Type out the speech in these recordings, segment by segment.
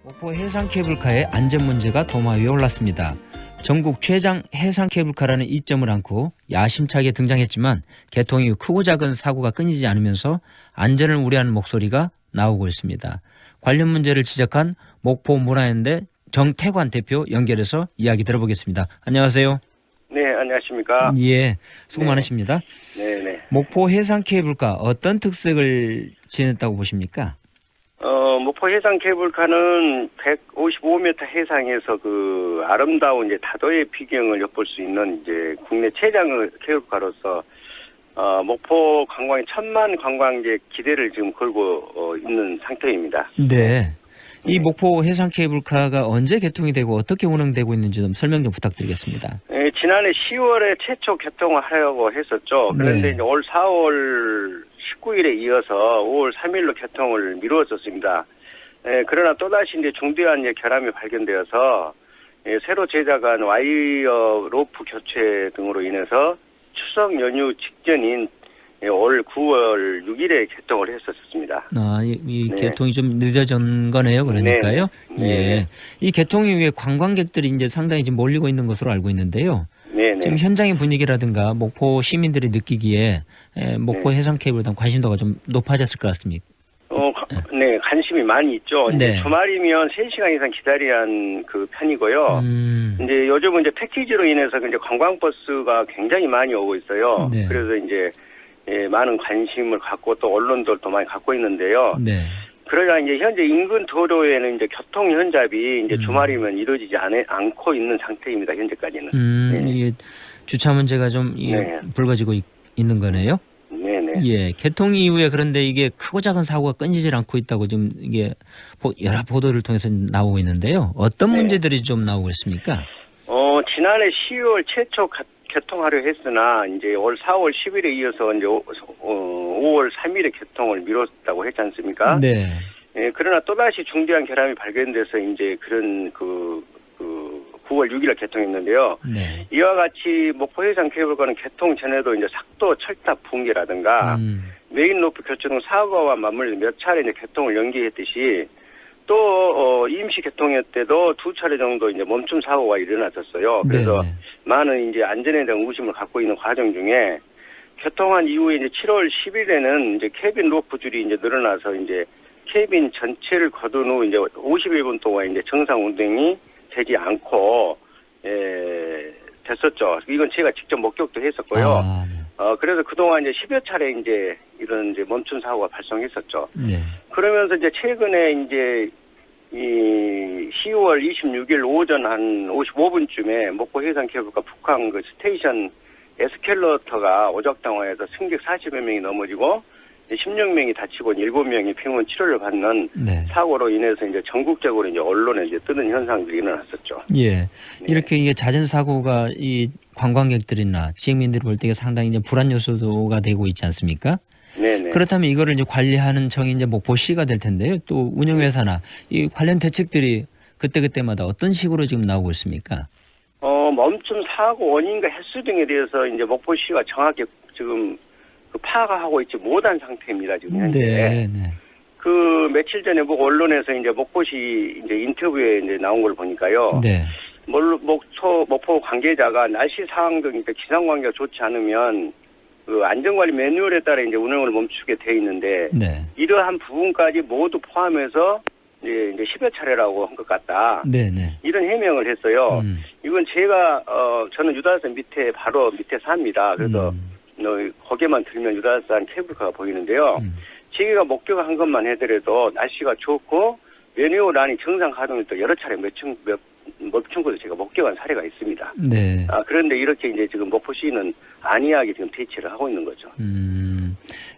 목포 해상케이블카의 안전 문제가 도마 위에 올랐습니다. 전국 최장 해상케이블카라는 이점을 안고 야심차게 등장했지만 개통 이후 크고 작은 사고가 끊이지 않으면서 안전을 우려하는 목소리가 나오고 있습니다. 관련 문제를 지적한 목포 문화연대 정태관 대표 연결해서 이야기 들어보겠습니다. 안녕하세요. 네, 안녕하십니까. 예, 수고 네. 많으십니다. 네네. 목포 해상케이블카 어떤 특색을 지녔다고 보십니까? 목포 해상 케이블카는 155m 해상에서 그 아름다운 이제 다도의 비경을 엿볼 수 있는 이제 국내 최장 케이블카로서 목포 관광이 1,000만 관광객 기대를 지금 걸고 있는 상태입니다. 네. 이 목포 해상 케이블카가 언제 개통이 되고 어떻게 운행되고 있는지 좀 설명 좀 부탁드리겠습니다. 네, 지난해 10월에 최초 개통을 하려고 했었죠. 그런데 네. 이제 올 4월 19일에 이어서 5월 3일로 개통을 미루었었습니다. 그러나 또다시 이제 중대한 이제 결함이 발견되어서 새로 제작한 와이어 로프 교체 등으로 인해서 추석 연휴 직전인 올 9월 6일에 개통을 했었습니다. 이 네. 개통이 좀 늦어진 거네요, 그러니까요. 네. 예. 이 개통 이후에 관광객들이 이제 상당히 지금 몰리고 있는 것으로 알고 있는데요. 네네. 지금 현장의 분위기라든가 목포 시민들이 느끼기에 목포 네. 해상 케이블에 대한 관심도가 좀 높아졌을 것 같습니다. 네, 관심이 많이 있죠. 이제 네. 주말이면 3시간 이상 기다려야 하는 그 편이고요. 이제 요즘은 이제 패키지로 인해서 이제 관광버스가 굉장히 많이 오고 있어요. 네. 그래서 이제 많은 관심을 갖고 또 언론들도 많이 갖고 있는데요. 네. 그러나 이제 현재 인근 도로에는 이제 교통 현잡이 이제 주말이면 이루어지지 않고 있는 상태입니다. 현재까지는. 네. 이게 주차 문제가 좀 네. 불거지고 있는 거네요. 네네. 예, 개통 이후에 그런데 이게 크고 작은 사고가 끊이질 않고 있다고 지금 이게 여러 보도를 통해서 나오고 있는데요. 어떤 네. 문제들이 좀 나오고 있습니까? 지난해 12월 최초 개통하려 했으나 이제 올 4월 10일에 이어서 이제 5월 3일에 개통을 미뤘다고 했지 않습니까? 네. 그러나 또다시 중대한 결함이 발견돼서 이제 그런 9월 6일에 개통했는데요. 네. 이와 같이 목포 해상 케이블카는 개통 전에도 이제 삭도 철탑 붕괴라든가 메인 로프 교체 등 사고와 맞물려 몇 차례 이제 개통을 연기했듯이 또 임시 개통할 때도 2차례 정도 이제 멈춤 사고가 일어났었어요. 그래서 네네. 많은 이제 안전에 대한 의심을 갖고 있는 과정 중에 개통한 이후에 이제 7월 10일에는 이제 캐빈 로프 줄이 이제 늘어나서 이제 캐빈 전체를 거둔 후 이제 51분 동안 이제 정상 운행이 되지 않고 됐었죠. 이건 제가 직접 목격도 했었고요. 네. 그래서 그동안 이제 10여 차례 이제 이런 이제 멈춤 사고가 발생했었죠. 네. 그러면서 이제 최근에 이제 이 10월 26일 오전 한 55분쯤에 목포 해상 케이블카 북항 그 스테이션 에스켈레이터가 오작당하여서 승객 40여 명이 넘어지고 16명이 다치고 7명이 병원 치료를 받는 네. 사고로 인해서 이제 전국적으로 이제 언론에 이제 뜨는 현상들이 일어났었죠. 예. 이렇게 이게 잦은 사고가 이 관광객들이나 지역민들이 볼 때 상당히 이제 불안 요소가 되고 있지 않습니까? 네네. 그렇다면 이거를 이제 관리하는 청이 이제 목포시가 될 텐데요. 또 운영회사나 이 관련 대책들이 그때그때마다 어떤 식으로 지금 나오고 있습니까? 멈춤 사고 원인과 횟수 등에 대해서 이제 목포시가 정확히 지금 파악하고 있지 못한 상태입니다. 지금 현재. 네, 네. 그 며칠 전에 언론에서 이제 목포시 이제 인터뷰에 이제 나온 걸 보니까요. 네. 목포 관계자가 날씨 상황 등 이제 기상 관계가 좋지 않으면 그 안전관리 매뉴얼에 따라 이제 운행을 멈추게 돼 있는데 네. 이러한 부분까지 모두 포함해서 이제 10여 차례라고 한 것 같다. 네, 네. 이런 해명을 했어요. 이건 제가 저는 유달산 바로 밑에 삽니다. 그래서 거기에만 들면 유달산 케이블카가 보이는데요. 제가 목격한 것만 해더라도 날씨가 좋고 매뉴얼 정상 가동일 때 여러 차례 멈춘 것을 제가 목격한 사례가 있습니다. 네. 그런데 이렇게 이제 지금 목포시는 안이하게 지금 대처를 하고 있는 거죠.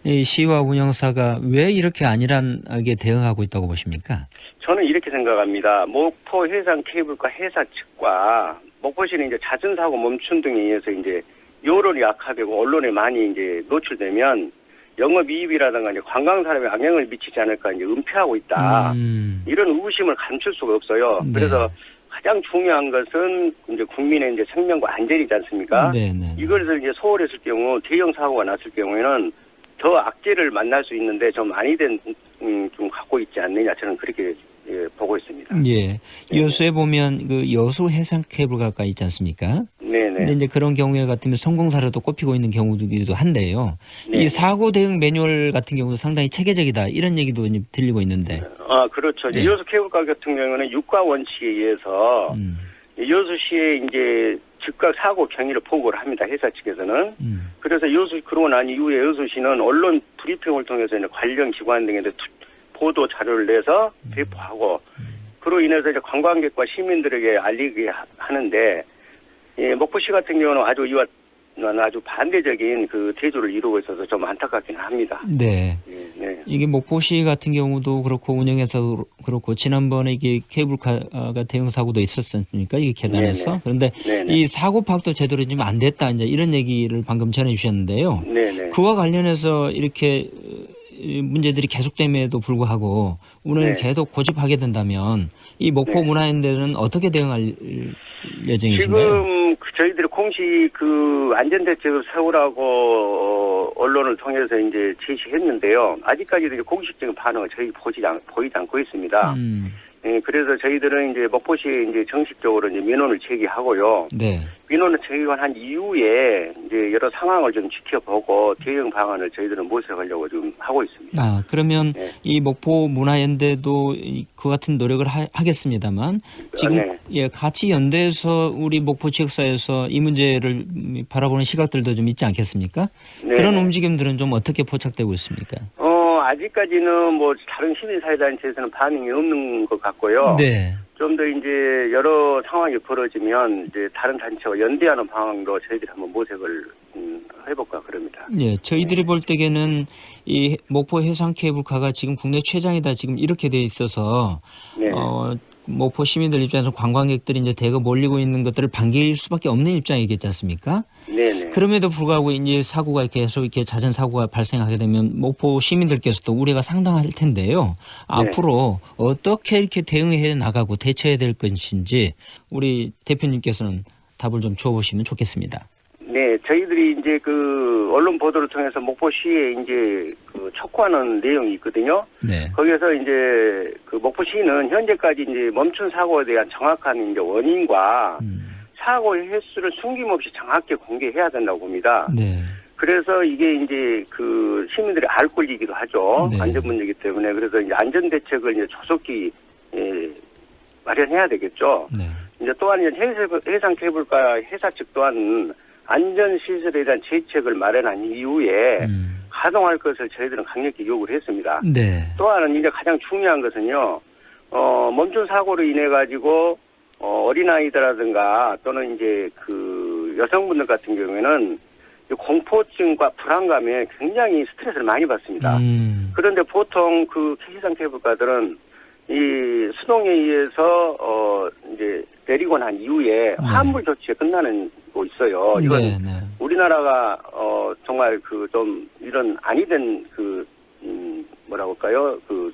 이 시와 운영사가 왜 이렇게 안일하게 대응하고 있다고 보십니까? 저는 이렇게 생각합니다. 목포 해상 케이블카 회사 측과 목포시는 이제 잦은 사고 멈춤 등에 의해서 이제 여론이 악화되고 언론에 많이 이제 노출되면 영업이익이라든가 이제 관광 사람에 영향을 미치지 않을까 이제 은폐하고 있다. 이런 의구심을 감출 수가 없어요. 네. 그래서 가장 중요한 것은 이제 국민의 이제 생명과 안전이지 않습니까? 네, 네. 이것을 이제 소홀했을 경우 대형 사고가 났을 경우에는 더 악재를 만날 수 있는데 좀 많이 좀 갖고 있지 않느냐 저는 그렇게 보고 있습니다. 예. 여수에 보면 그 여수 해상 케이블카가 있지 않습니까? 네네. 근데 이제 그런 경우에 같으면 성공사로도 꼽히고 있는 경우도 한데요. 네. 이 사고 대응 매뉴얼 같은 경우도 상당히 체계적이다 이런 얘기도 이제 들리고 있는데. 아, 그렇죠. 이제 네. 여수 케이블카 같은 경우는 육가 원칙에 의해서 음. 여수시에 이제 즉각 사고 경위를 보고를 합니다. 회사 측에서는. 그래서 그러고 난 이후에 여수시는 언론 브리핑을 통해서 이제 관련 기관 등에 보도 자료를 내서 배포하고 그로 인해서 이제 관광객과 시민들에게 알리게 하는데 목포시 같은 경우는 이와 아주 반대적인 그 대조를 이루고 있어서 좀 안타깝긴 합니다. 네. 네. 이게 목포시 같은 경우도 그렇고 운영에서 그렇고 지난번에 이게 케이블카가 대형 사고도 있었으니까 이게 계단에서 네네. 그런데 네네. 이 사고 파악도 제대로 지금 안 됐다 이제 이런 얘기를 방금 전해 주셨는데요. 네네. 그와 관련해서 이렇게 문제들이 계속됨에도 불구하고 운행을 네. 계속 고집하게 된다면 이 목포 네. 문화연대는 어떻게 대응할 예정이신가요? 지금 저희들이 공식 그 안전대책을 세우라고 언론을 통해서 이제 제시했는데요. 아직까지도 이제 공식적인 반응을 저희 보이지 않고 있습니다. 그래서 저희들은 이제 목포시에 이제 정식적으로 이제 민원을 제기하고요. 네. 민원을 제기한 이후에 이제 여러 상황을 좀 지켜보고 대응 방안을 저희들은 모색하려고 지금 하고 있습니다. 아, 그러면 네. 이 목포 문화연대도 그 같은 노력을 하겠습니다만 지금 네. 예, 같이 연대해서 우리 목포 지역사회에서 이 문제를 바라보는 시각들도 좀 있지 않겠습니까? 네. 그런 움직임들은 좀 어떻게 포착되고 있습니까? 아직까지는 뭐 다른 시민사회단체에서는 반응이 없는 것 같고요. 네. 좀 더 이제 여러 상황이 벌어지면 이제 다른 단체와 연대하는 방향으로 저희들이 한번 모색을 해볼까 그럽니다. 예, 저희들이 볼 때에는 이 목포 해상 케이블카가 지금 국내 최장이다 지금 이렇게 돼 있어서 네. 목포 시민들 입장에서 관광객들이 이제 대거 몰리고 있는 것들을 반길 수밖에 없는 입장이겠지 않습니까? 네네. 그럼에도 불구하고 이제 사고가 계속 이렇게 잦은 사고가 발생하게 되면 목포 시민들께서도 우려가 상당할 텐데요. 네. 앞으로 어떻게 이렇게 대응해 나가고 대처해야 될 것인지 우리 대표님께서는 답을 좀 주어보시면 좋겠습니다. 네, 저희들이 이제 그 언론 보도를 통해서 목포시에 이제 그 촉구하는 내용이 있거든요. 네. 거기에서 이제 그 목포시는 현재까지 이제 멈춘 사고에 대한 정확한 이제 원인과 사고 횟수를 숨김없이 정확히 공개해야 된다고 봅니다. 네. 그래서 이게 이제 그 시민들이 알 권리이기도 하죠. 네. 안전 문제이기 때문에. 그래서 이제 안전 대책을 이제 조속히 마련해야 되겠죠. 네. 이제 또한 이제 해상 케이블카 회사 측 또한 안전 시설에 대한 대책을 마련한 이후에 가동할 것을 저희들은 강력히 요구를 했습니다. 네. 또 하나는 이제 가장 중요한 것은요, 멈춘 사고로 인해 가지고 어린아이들라든가 또는 이제 그 여성분들 같은 경우에는 공포증과 불안감에 굉장히 스트레스를 많이 받습니다. 그런데 보통 그 해상 케이블카들은 이 수동에 의해서 이제 내리고 난 이후에 화물 조치에 끝나는 거 있어요. 이건 네, 네. 우리나라가 정말 그 좀 이런 아니 된 그 뭐라고 할까요? 그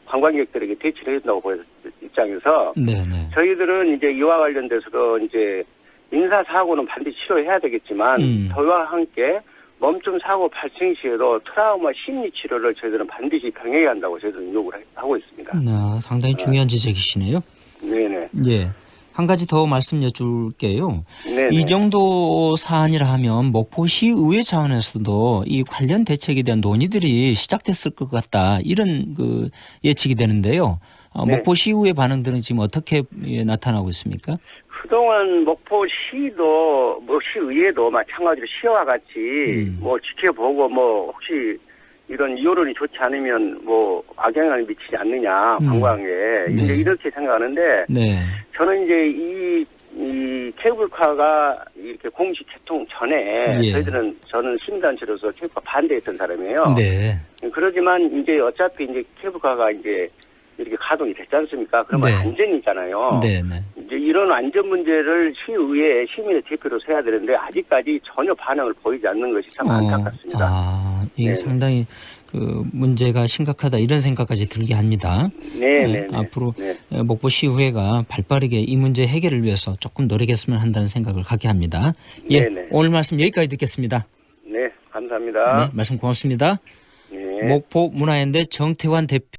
관광객들에게 대치를 해준다고 보는 입장에서 네, 네. 저희들은 이제 이와 관련돼서도 이제 인사 사고는 반드시 치료해야 되겠지만 저와 함께 멈춤 사고 발생 시에도 트라우마 심리 치료를 저희들은 반드시 병행해야 한다고 저희들은 요구를 하고 있습니다. 상당히 중요한 지적이시네요. 네네. 예. 한 가지 더 말씀 여쭐게요. 네네. 이 정도 사안이라 하면 목포시의회 차원에서도 이 관련 대책에 대한 논의들이 시작됐을 것 같다. 이런 그 예측이 되는데요. 네. 목포시의회 반응들은 지금 어떻게 나타나고 있습니까? 그동안 목포시도 시의회도 마찬가지로 시와 같이 뭐 지켜보고 뭐 혹시 이런 여론이 좋지 않으면 뭐 악영향을 미치지 않느냐 관광에 네. 이제 이렇게 생각하는데 네. 저는 이제 이 케이블카가 이렇게 공식 개통 전에 예. 저는 시민단체로서 케이블카 반대했던 사람이에요. 네. 그러지만 이제 어차피 이제 케이블카가 이제 이렇게 가동이 됐지 않습니까? 그러면 네. 안전이잖아요. 네. 네. 이제 이런 안전 문제를 시의회 시민의 대표로서 해야 되는데 아직까지 전혀 반응을 보이지 않는 것이 참 안타깝습니다. 이게 네네. 상당히 그 문제가 심각하다 이런 생각까지 들게 합니다. 네. 앞으로 네. 목포시의회가 발빠르게 이 문제 해결을 위해서 조금 노력했으면 한다는 생각을 갖게 합니다. 예, 네네. 오늘 말씀 여기까지 듣겠습니다. 네, 감사합니다. 네, 말씀 고맙습니다. 네. 목포 문화연대 정태환 대표.